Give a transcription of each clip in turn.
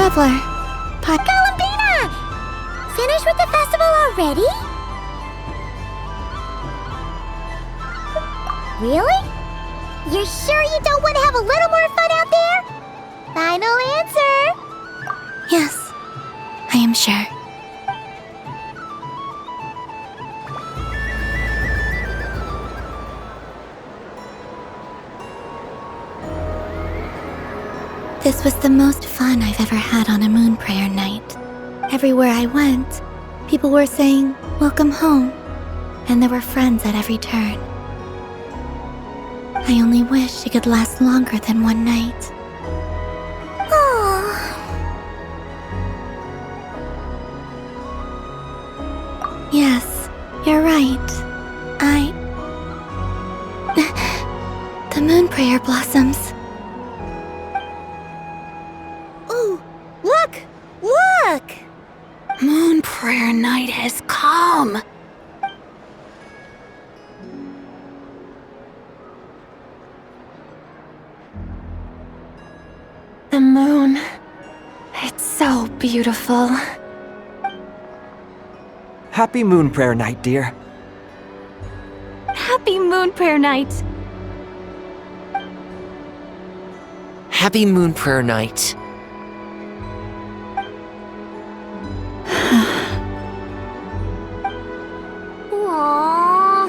traveler. Columbina! Finished with the festival already? Really? You're sure you don't want to have a little more fun out there? Final answer! Yes, I am sure. This was the most fun I've ever had on a moon prayer night. Everywhere I went, people were saying, "Welcome home," and there were friends at every turn. I only wish it could last longer than one night. Oh. Yes, you're right. The moon prayer blossoms. Ooh, look! Look! Moon prayer night has come. The moon. It's so beautiful. Happy Moon Prayer Night, dear. Happy Moon Prayer Night. Happy Moon Prayer Night. Aww.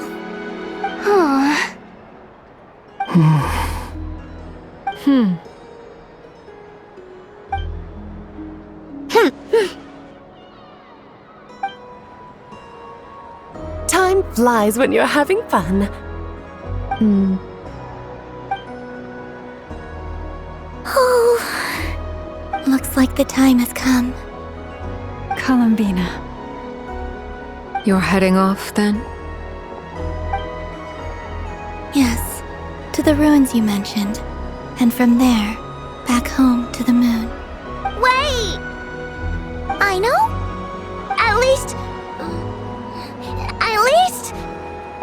Time flies when you're having fun. Oh, looks like the time has come. Columbina. You're heading off, then? Yes, to the ruins you mentioned, and from there, back home to the moon. Wait! I know? At least...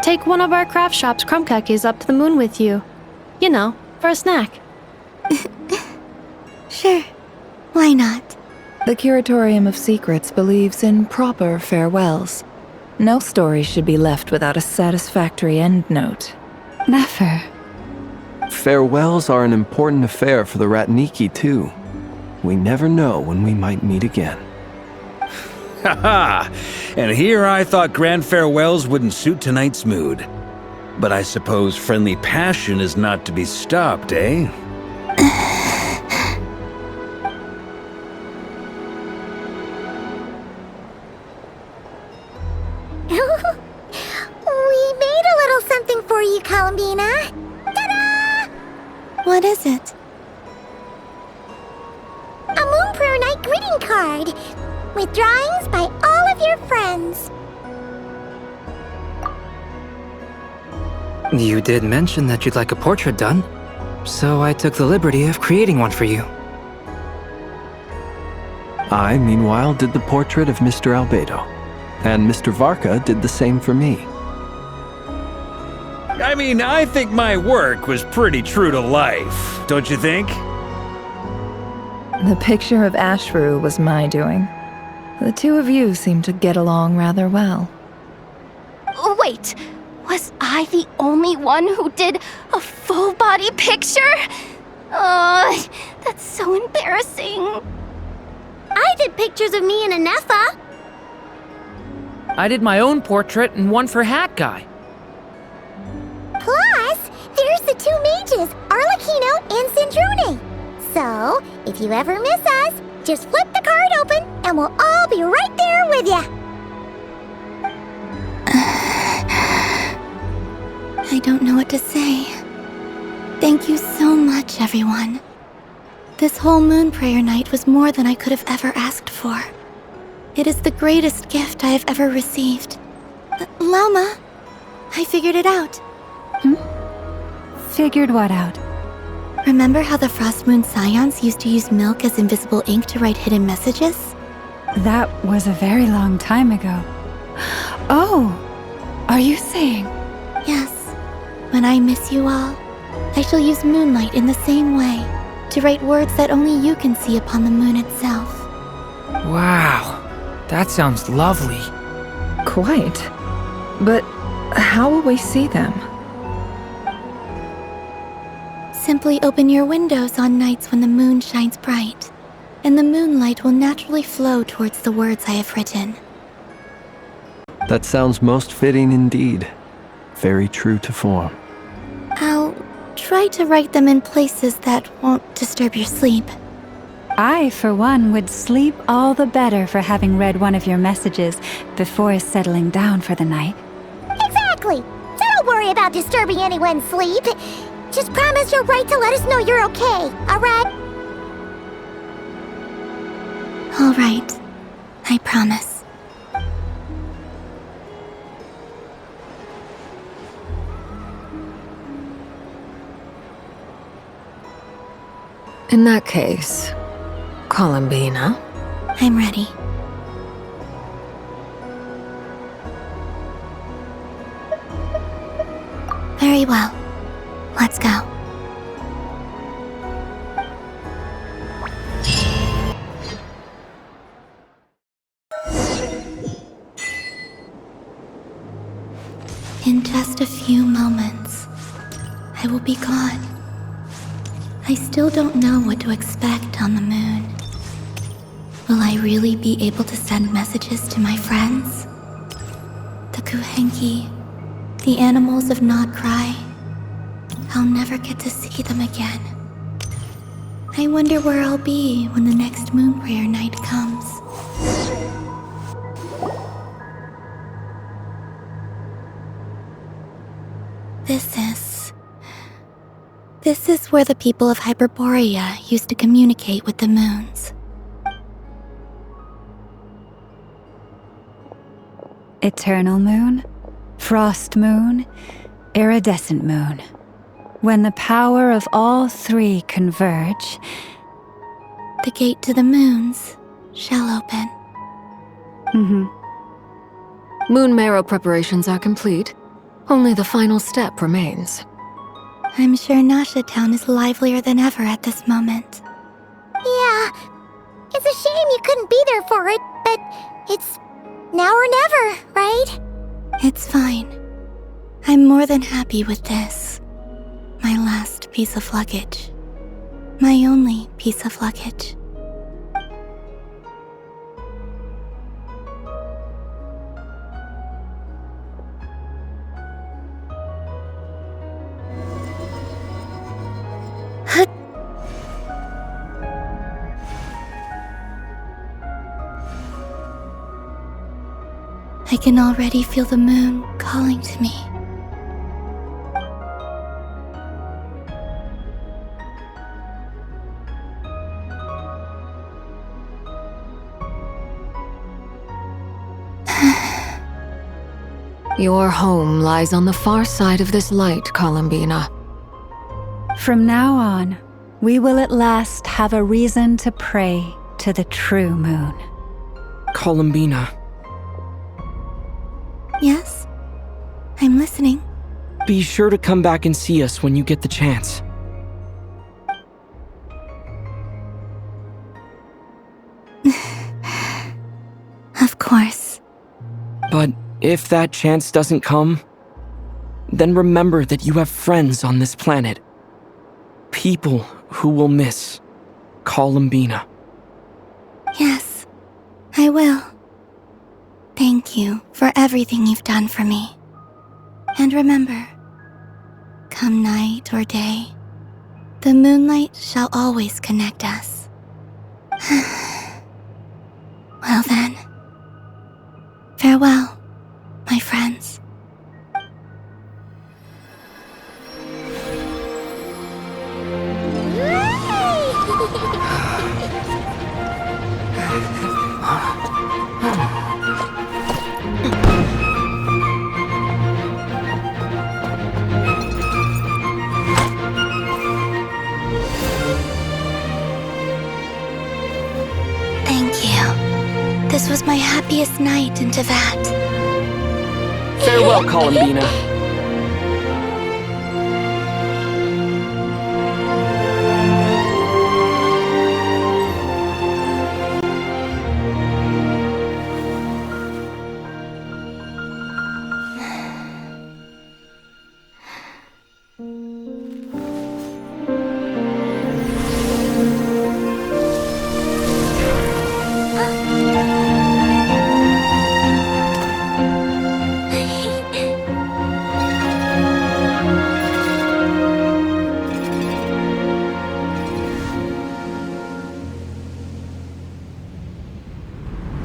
Take one of our craft shop's crumb cookies up to the moon with you. You know, for a snack. Sure, why not? The Curatorium of Secrets believes in proper farewells. No story should be left without a satisfactory endnote. Never. Farewells are an important affair for the Ratniki, too. We never know when we might meet again. Haha! And here I thought grand farewells wouldn't suit tonight's mood. But I suppose friendly passion is not to be stopped, eh? We made a little something for you, Columbina. Ta-da! What is it? A Moon Prayer Night greeting card with drawings by all of your friends. You did mention that you'd like a portrait done, so I took the liberty of creating one for you. I, meanwhile, did the portrait of Mr. Albedo, and Mr. Varka did the same for me. I mean, I think my work was pretty true to life, don't you think? The picture of Ashru was my doing. The two of you seem to get along rather well. Wait, was I the only one who did a full-body picture? That's so embarrassing. I did pictures of me and Anefa. I did my own portrait and one for Hat Guy. Plus, there's the two mages, Arlecchino and Sindrune. So, if you ever miss us, just flip the card open and we'll all be right there with ya. I don't know what to say. Thank you so much, everyone. This whole moon prayer night was more than I could have ever asked for. It is the greatest gift I have ever received. Lauma, I figured it out. Figured what out? Remember how the Frost Moon Scions used to use milk as invisible ink to write hidden messages? That was a very long time ago. Oh, are you saying? Yes. When I miss you all, I shall use moonlight in the same way, to write words that only you can see upon the moon itself. Wow, that sounds lovely. Quite. But how will we see them? Simply open your windows on nights when the moon shines bright, and the moonlight will naturally flow towards the words I have written. That sounds most fitting indeed. Very true to form. I'll try to write them in places that won't disturb your sleep. I, for one, would sleep all the better for having read one of your messages before settling down for the night. Exactly! So don't worry about disturbing anyone's sleep. Just promise you'll write to let us know you're okay, alright? All right. I promise. In that case, Columbina? I'm ready. Very well. Let's go. In just a few moments, I will be gone. I still don't know what to expect on the moon. Will I really be able to send messages to my friends? The Kuhenki, the animals of Nod Cry. I'll never get to see them again. I wonder where I'll be when the next moon prayer night comes. This is where the people of Hyperborea used to communicate with the moons. Eternal moon, frost moon, iridescent moon. When the power of all three converge, the gate to the moons shall open. Moon marrow preparations are complete. Only the final step remains. I'm sure Nasha Town is livelier than ever at this moment. Yeah, it's a shame you couldn't be there for it, but it's now or never, right? It's fine. I'm more than happy with this. My last piece of luggage. My only piece of luggage. I can already feel the moon calling to me. Your home lies on the far side of this light, Columbina. From now on, we will at last have a reason to pray to the true moon. Columbina, Yes? I'm listening. be sure to come back and see us when you get the chance. Of course. But if that chance doesn't come, then remember that you have friends on this planet. People who will miss Columbina. Yes, I will. Thank you for everything you've done for me. And remember, come night or day, the moonlight shall always connect us. Well then, farewell, my friends. Thank you. This was my happiest night in Tevat. Farewell, Columbina.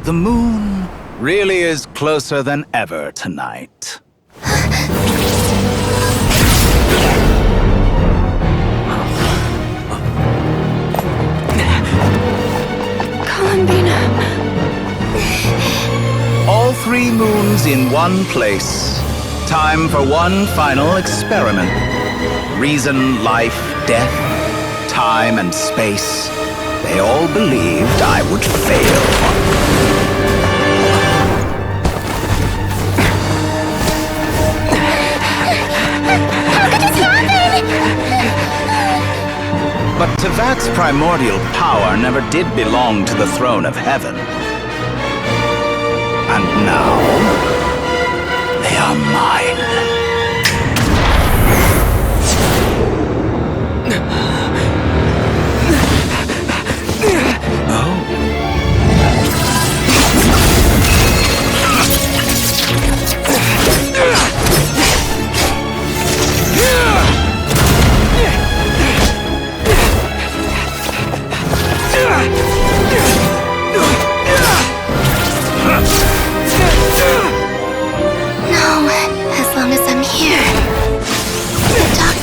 The moon really is closer than ever tonight. Columbina. All 3 moons in one place. Time for one final experiment. Reason, life, death, time and space. They all believed I would fail. How could this happen? But Tevat's primordial power never did belong to the throne of heaven. And now, they are mine.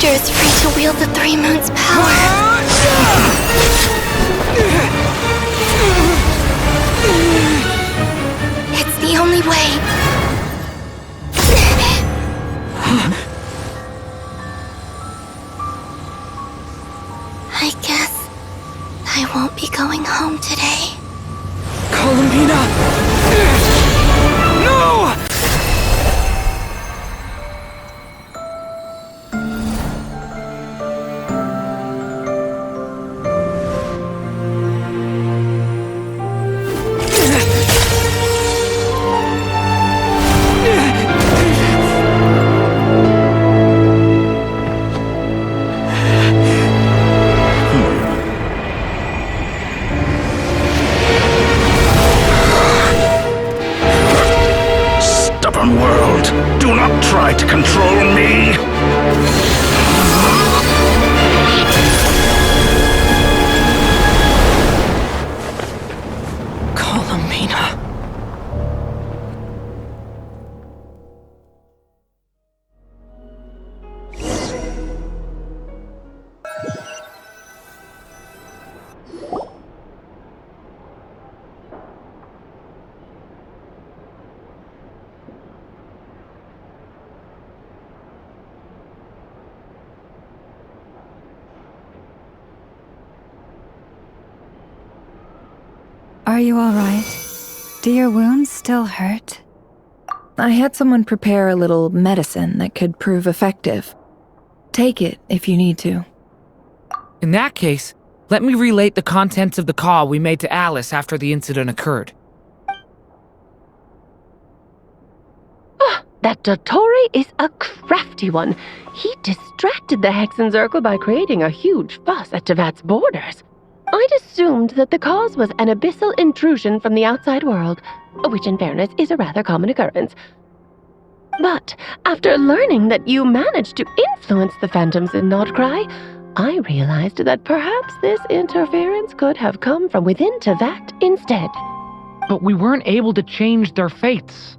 Is free to wield the 3 moons' power. It's the only way. I guess I won't be going home today. Columbina! No! World, do not try to control me! Columbina. Are you all right? Do your wounds still hurt? I had someone prepare a little medicine that could prove effective. Take it if you need to. In that case, let me relate the contents of the call we made to Alice after the incident occurred. That Dottore is a crafty one. He distracted the Hexenzirkel by creating a huge fuss at Tevat's borders. I'd assumed that the cause was an abyssal intrusion from the outside world, which in fairness is a rather common occurrence. But after learning that you managed to influence the phantoms in Nordcry, I realized that perhaps this interference could have come from within Tevat instead. But we weren't able to change their fates.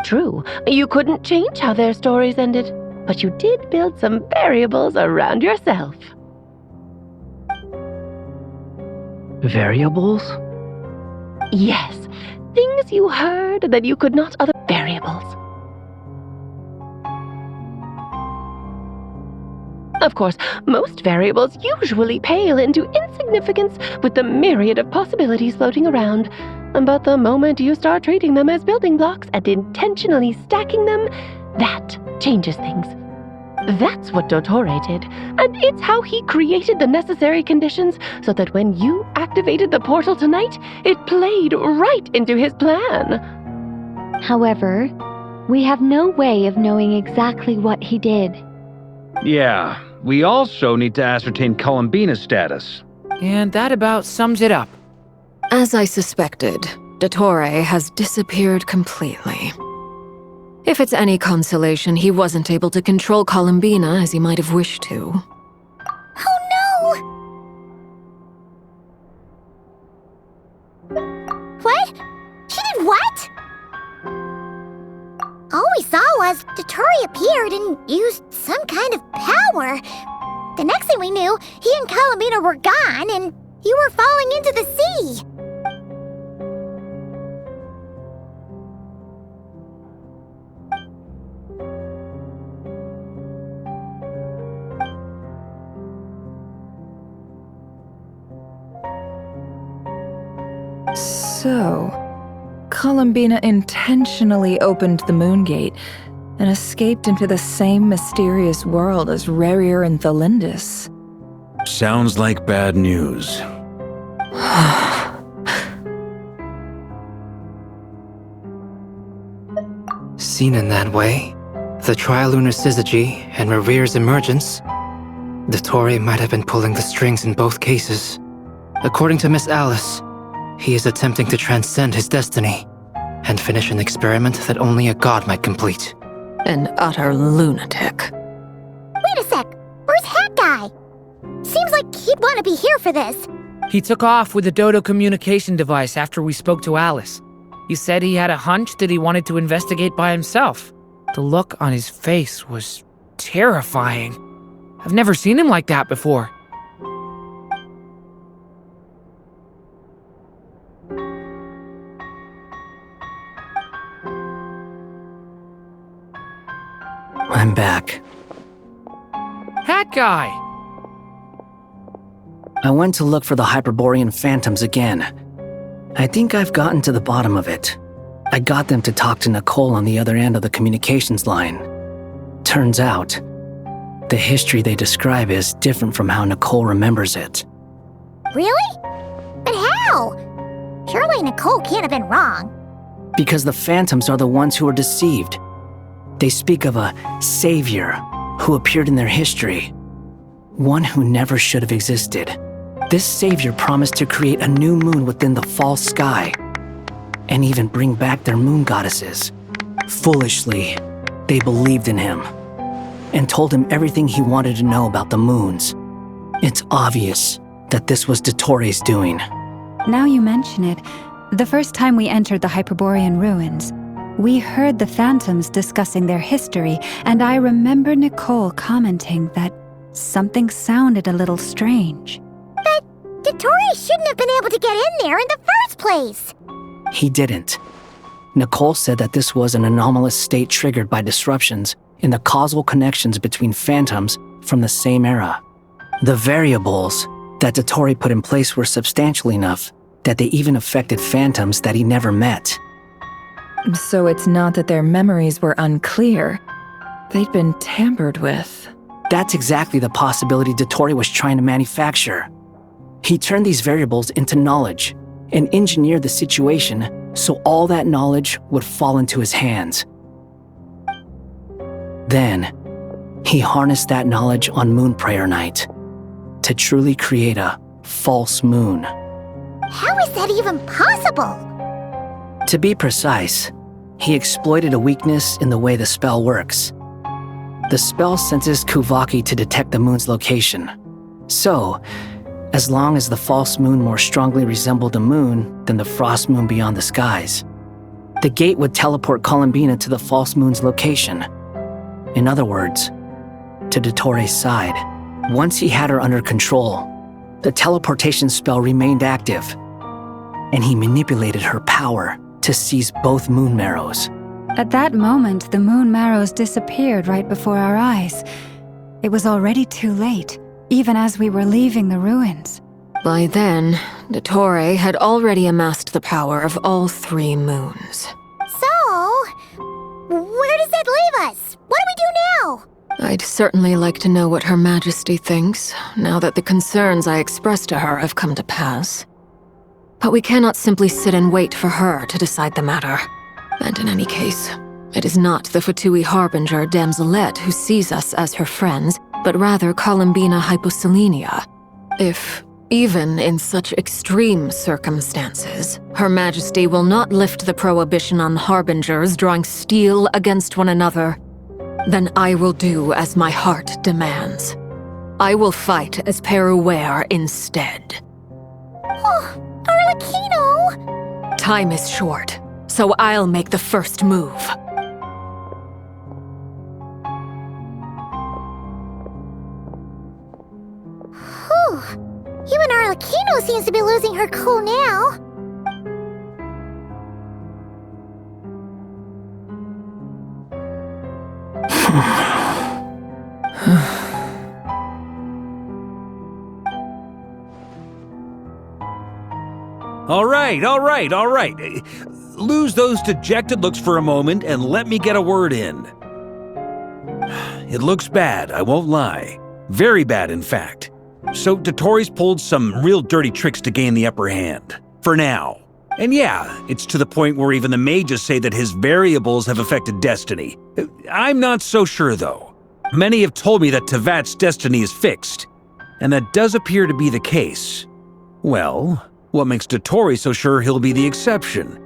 True, you couldn't change how their stories ended, but you did build some variables around yourself. Variables? Yes, things you heard that you could not other variables. Of course, most variables usually pale into insignificance with the myriad of possibilities floating around. But the moment you start treating them as building blocks and intentionally stacking them, that changes things. That's what Dottore did, and it's how he created the necessary conditions so that when you activated the portal tonight, it played right into his plan. However, we have no way of knowing exactly what he did. Yeah, we also need to ascertain Columbina's status. And that about sums it up. As I suspected, Dottore has disappeared completely. If it's any consolation, he wasn't able to control Columbina as he might have wished to. Oh no! What? He What? All we saw was Dottore appeared and used some kind of power. The next thing we knew, he and Columbina were gone and you were falling into the sea. So, Columbina intentionally opened the moon gate and escaped into the same mysterious world as Rarier and Thalindis. Sounds like bad news. Seen in that way, the trilunar syzygy and Rarier's emergence, Dottore might have been pulling the strings in both cases. According to Miss Alice, he is attempting to transcend his destiny and finish an experiment that only a god might complete. An utter lunatic. Wait a sec, where's Hat Guy? Seems like he'd want to be here for this. He took off with the Dodo communication device after we spoke to Alice. He said he had a hunch that he wanted to investigate by himself. The look on his face was terrifying. I've never seen him like that before. I'm back. Hat Guy! I went to look for the Hyperborean phantoms again. I think I've gotten to the bottom of it. I got them to talk to Nicole on the other end of the communications line. Turns out, the history they describe is different from how Nicole remembers it. Really? But how? Surely Nicole can't have been wrong. Because the phantoms are the ones who are deceived. They speak of a savior who appeared in their history. One who never should have existed. This savior promised to create a new moon within the false sky, and even bring back their moon goddesses. Foolishly, they believed in him, and told him everything he wanted to know about the moons. It's obvious that this was Dottore's doing. Now you mention it, the first time we entered the Hyperborean ruins, we heard the phantoms discussing their history, and I remember Nicole commenting that something sounded a little strange. But Dottore shouldn't have been able to get in there in the first place. He didn't. Nicole said that this was an anomalous state triggered by disruptions in the causal connections between phantoms from the same era. The variables that Dottore put in place were substantial enough that they even affected phantoms that he never met. So it's not that their memories were unclear. They'd been tampered with. That's exactly the possibility Dottore was trying to manufacture. He turned these variables into knowledge and engineered the situation so all that knowledge would fall into his hands. Then, he harnessed that knowledge on Moon Prayer Night to truly create a false moon. How is that even possible? To be precise, he exploited a weakness in the way the spell works. The spell senses Kuvaki to detect the moon's location. So, as long as the false moon more strongly resembled a moon than the frost moon beyond the skies, the gate would teleport Columbina to the false moon's location. In other words, to Dottore's side. Once he had her under control, the teleportation spell remained active, and he manipulated her power to seize both moon marrows. At that moment, the moon marrows disappeared right before our eyes. It was already too late, even as we were leaving the ruins. By then, Dottore had already amassed the power of all 3 moons. So, where does that leave us? What do we do now? I'd certainly like to know what Her Majesty thinks, now that the concerns I expressed to her have come to pass. But we cannot simply sit and wait for her to decide the matter. And in any case, it is not the Fatui Harbinger Damselette who sees us as her friends, but rather Columbina Hyposelenia. If, even in such extreme circumstances, Her Majesty will not lift the prohibition on Harbingers drawing steel against one another, then I will do as my heart demands. I will fight as Peruware instead. Oh, Arlecchino! Time is short, so I'll make the first move. Whew. Even Arlecchino seems to be losing her cool now. All right. Lose those dejected looks for a moment and let me get a word in. It looks bad, I won't lie. Very bad, in fact. So Dotori's pulled some real dirty tricks to gain the upper hand. For now. And yeah, it's to the point where even the mages say that his variables have affected destiny. I'm not so sure, though. Many have told me that Tevat's destiny is fixed. And that does appear to be the case. Well, what makes Dotori so sure he'll be the exception?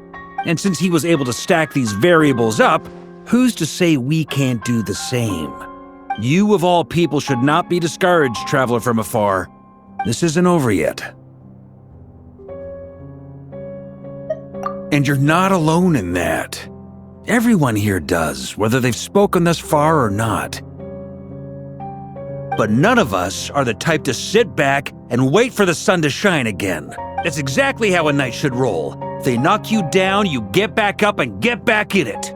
And since he was able to stack these variables up, who's to say we can't do the same? You of all people should not be discouraged, traveler from afar. This isn't over yet. And you're not alone in that. Everyone here does, whether they've spoken thus far or not. But none of us are the type to sit back and wait for the sun to shine again. That's exactly how a knight should roll. If they knock you down, you get back up and get back in it.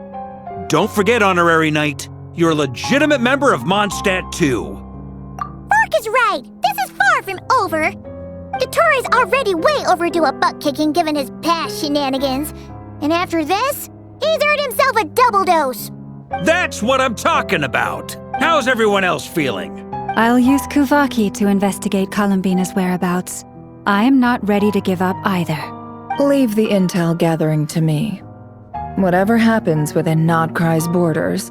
Don't forget, Honorary Knight, you're a legitimate member of Mondstadt too. Bark is right. This is far from over. Dotori's already way overdue a butt-kicking given his past shenanigans. And after this, he's earned himself a double dose. That's what I'm talking about. How's everyone else feeling? I'll use Kuvaki to investigate Columbina's whereabouts. I am not ready to give up either. Leave the intel gathering to me. Whatever happens within Nodcry's borders,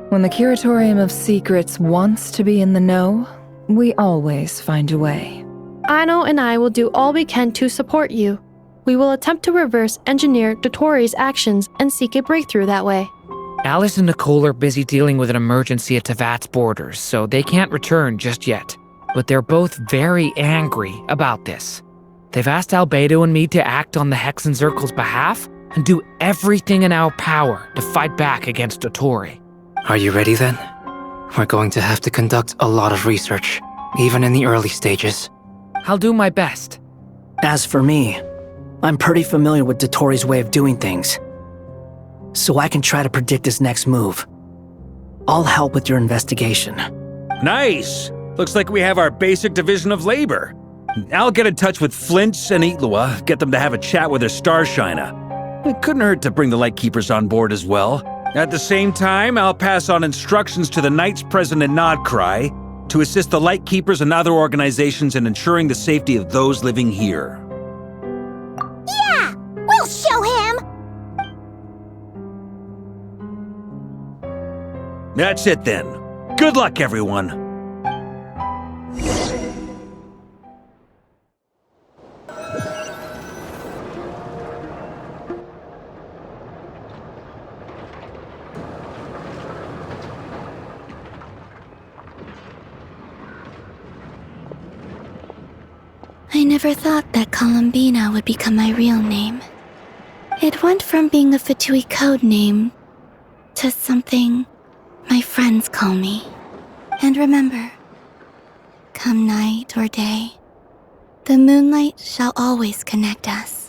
when the Curatorium of Secrets wants to be in the know, we always find a way. Aino and I will do all we can to support you. We will attempt to reverse engineer Dotori's actions and seek a breakthrough that way. Alice and Nicole are busy dealing with an emergency at Tevat's borders, so they can't return just yet. But they're both very angry about this. They've asked Albedo and me to act on the Hexen Circle's behalf and do everything in our power to fight back against Dotori. Are you ready then? We're going to have to conduct a lot of research, even in the early stages. I'll do my best. As for me, I'm pretty familiar with Dotori's way of doing things, so I can try to predict his next move. I'll help with your investigation. Nice! Looks like we have our basic division of labor. I'll get in touch with Flints and Eatlua, get them to have a chat with their Starshina. It couldn't hurt to bring the Lightkeepers on board as well. At the same time, I'll pass on instructions to the Knights present in Nodcry to assist the Lightkeepers and other organizations in ensuring the safety of those living here. Yeah! We'll show him! That's it then. Good luck, everyone. I never thought that Columbina would become my real name. It went from being a Fatui code name to something my friends call me. And remember, come night or day, the moonlight shall always connect us.